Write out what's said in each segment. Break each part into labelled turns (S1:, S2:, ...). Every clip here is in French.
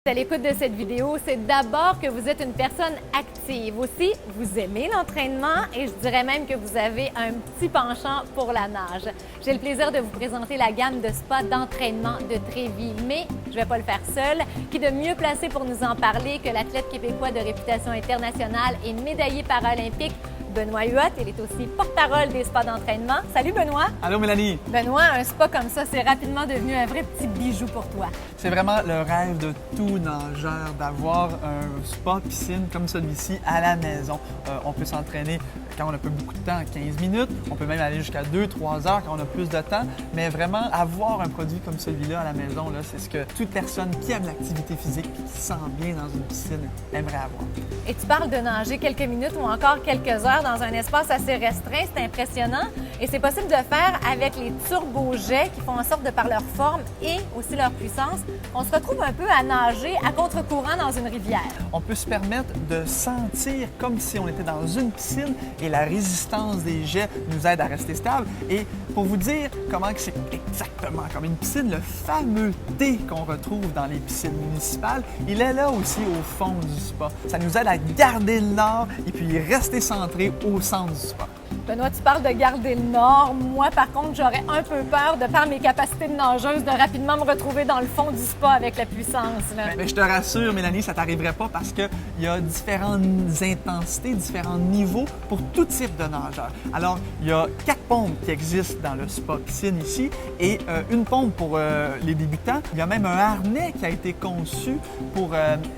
S1: À l'écoute de cette vidéo, c'est d'abord que vous êtes une personne active. Aussi, vous aimez l'entraînement et je dirais même que vous avez un petit penchant pour la nage. J'ai le plaisir de vous présenter la gamme de spas d'entraînement de Trévis, mais je ne vais pas le faire seule. Qui de mieux placé pour nous en parler que l'athlète québécois de réputation internationale et médaillé paralympique Benoît Huot. Il est aussi porte-parole des spas d'entraînement. Salut Benoît!
S2: Allô Mélanie!
S1: Benoît, un spa comme ça, c'est rapidement devenu un vrai petit bijou pour toi.
S2: C'est vraiment le rêve de tout nageur d'avoir un spa piscine comme celui-ci à la maison. On peut s'entraîner quand on n'a pas beaucoup de temps, 15 minutes. On peut même aller jusqu'à 2-3 heures quand on a plus de temps. Mais vraiment, avoir un produit comme celui-là à la maison, c'est ce que toute personne qui aime l'activité physique et qui se sent bien dans une piscine aimerait avoir.
S1: Et tu parles de nager quelques minutes ou encore quelques heures dans un espace assez restreint. C'est impressionnant. Et c'est possible de faire avec les turbojets qui font en sorte de par leur forme et aussi leur puissance, on se retrouve un peu à nager à contre-courant dans une rivière.
S2: On peut se permettre de sentir comme si on était dans une piscine et la résistance des jets nous aide à rester stable. Et pour vous dire comment c'est exactement comme une piscine, le fameux thé qu'on retrouve dans les piscines municipales, il est là aussi au fond du spa. Ça nous aide à garder le nord et puis rester centré au centre du spa.
S1: Benoît, tu parles de garder le nord. Moi, par contre, j'aurais un peu peur, de par mes capacités de nageuse, de rapidement me retrouver dans le fond du spa avec la puissance.
S2: Mais je te rassure, Mélanie, ça t'arriverait pas parce qu'il y a différentes intensités, différents niveaux pour tout type de nageur. Alors, il y a 4 pompes qui existent dans le spa piscine ici et une pompe pour les débutants. Il y a même un harnais qui a été conçu pour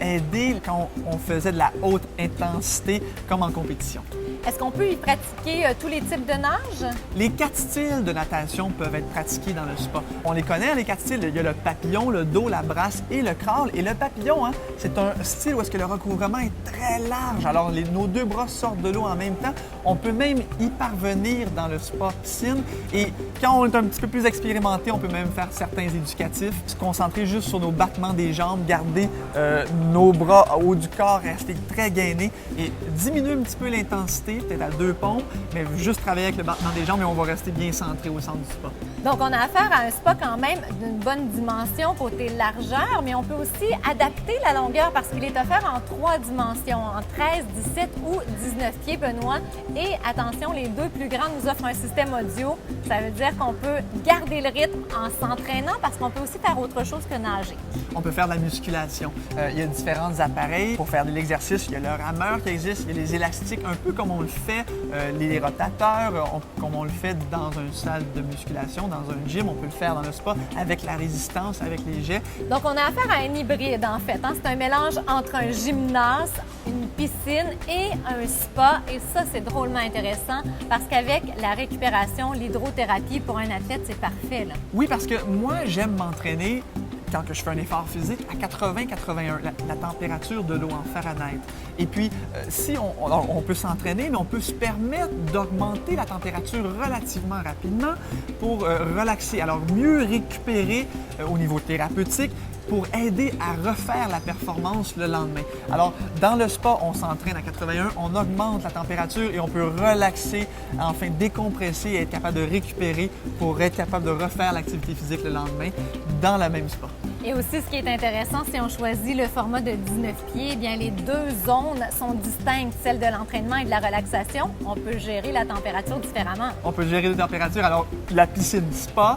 S2: aider quand on faisait de la haute intensité comme en compétition.
S1: Est-ce qu'on peut y pratiquer tous les types de nage?
S2: Les 4 styles de natation peuvent être pratiqués dans le spa. On les connaît, les 4 styles. Il y a le papillon, le dos, la brasse et le crawl. Et le papillon, c'est un style où est-ce que le recouvrement est très large. Alors, nos 2 bras sortent de l'eau en même temps. On peut même y parvenir dans le spa piscine. Et quand on est un petit peu plus expérimenté, on peut même faire certains éducatifs, se concentrer juste sur nos battements des jambes, garder nos bras au haut du corps, rester très gainés et diminuer un petit peu l'intensité, peut-être à 2 pompes, mais juste travailler avec le battement des jambes et on va rester bien centré au centre du spa.
S1: Donc, on a affaire à un spa quand même d'une bonne dimension côté largeur, mais on peut aussi adapter la longueur parce qu'il est offert en 3 dimensions, en 13, 17 ou 19 pieds, Benoît. Et attention, les 2 plus grands nous offrent un système audio. Ça veut dire qu'on peut garder le rythme en s'entraînant parce qu'on peut aussi faire autre chose que nager. On
S2: peut faire de la musculation. Il y a différents appareils pour faire de l'exercice. Il y a le rameur qui existe, il y a les élastiques, un peu comme on le fait, les rotateurs, comme on le fait dans une salle de musculation, dans un gym. On peut le faire dans le spa avec la résistance, avec les jets.
S1: Donc, on a affaire à un hybride, en fait. C'est un mélange entre un gymnase, une piscine et un spa. Et ça, c'est drôlement intéressant parce qu'avec la récupération, l'hydrothérapie, pour un athlète, c'est parfait, là.
S2: Oui, parce que moi, j'aime m'entraîner quand je fais un effort physique, à 80-81, la température de l'eau en Fahrenheit. Et puis, si on peut s'entraîner, mais on peut se permettre d'augmenter la température relativement rapidement pour relaxer. Alors, mieux récupérer au niveau thérapeutique pour aider à refaire la performance le lendemain. Alors, dans le spa, on s'entraîne à 81, on augmente la température et on peut relaxer, enfin décompresser et être capable de récupérer pour être capable de refaire l'activité physique le lendemain dans la même spa.
S1: Et aussi, ce qui est intéressant, si on choisit le format de 19 pieds, eh bien les 2 zones sont distinctes, celle de l'entraînement et de la relaxation. On peut gérer la température différemment.
S2: On peut gérer les températures. Alors, la piscine spa,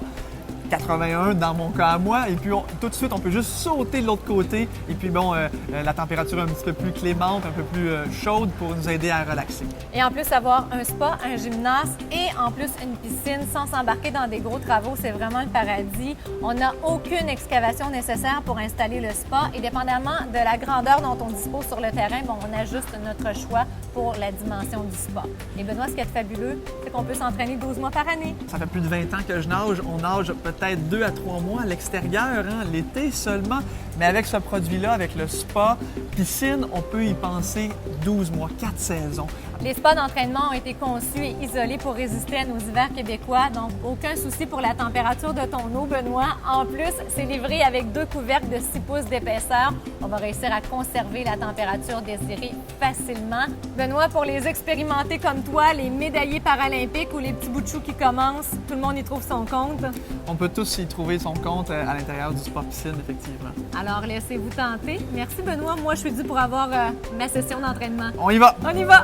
S2: 81 dans mon cas à moi, et puis tout de suite, on peut juste sauter de l'autre côté, et puis bon, la température est un petit peu plus clémente, un peu plus chaude pour nous aider à relaxer.
S1: Et en plus, avoir un spa, un gymnase et en plus une piscine sans s'embarquer dans des gros travaux, c'est vraiment le paradis. On n'a aucune excavation nécessaire pour installer le spa et dépendamment de la grandeur dont on dispose sur le terrain, bon, on ajuste notre choix pour la dimension du spa. Et Benoît, ce qui est fabuleux, c'est qu'on peut s'entraîner 12 mois par année.
S2: Ça fait plus de 20 ans que je nage. On nage peut-être 2 à 3 mois à l'extérieur, l'été seulement. Mais avec ce produit-là, avec le spa piscine, on peut y penser 12 mois, 4 saisons.
S1: Les spas d'entraînement ont été conçus et isolés pour résister à nos hivers québécois, donc aucun souci pour la température de ton eau, Benoît. En plus, c'est livré avec 2 couvercles de 6 pouces d'épaisseur. On va réussir à conserver la température désirée facilement. Benoît, pour les expérimentés comme toi, les médaillés paralympiques ou les petits bouts de chou qui commencent, tout le monde y trouve son compte.
S2: On peut tous y trouver son compte à l'intérieur du sport piscine, effectivement.
S1: Alors, laissez-vous tenter. Merci, Benoît. Moi, je suis due pour avoir ma session d'entraînement.
S2: On y va!
S1: On y va!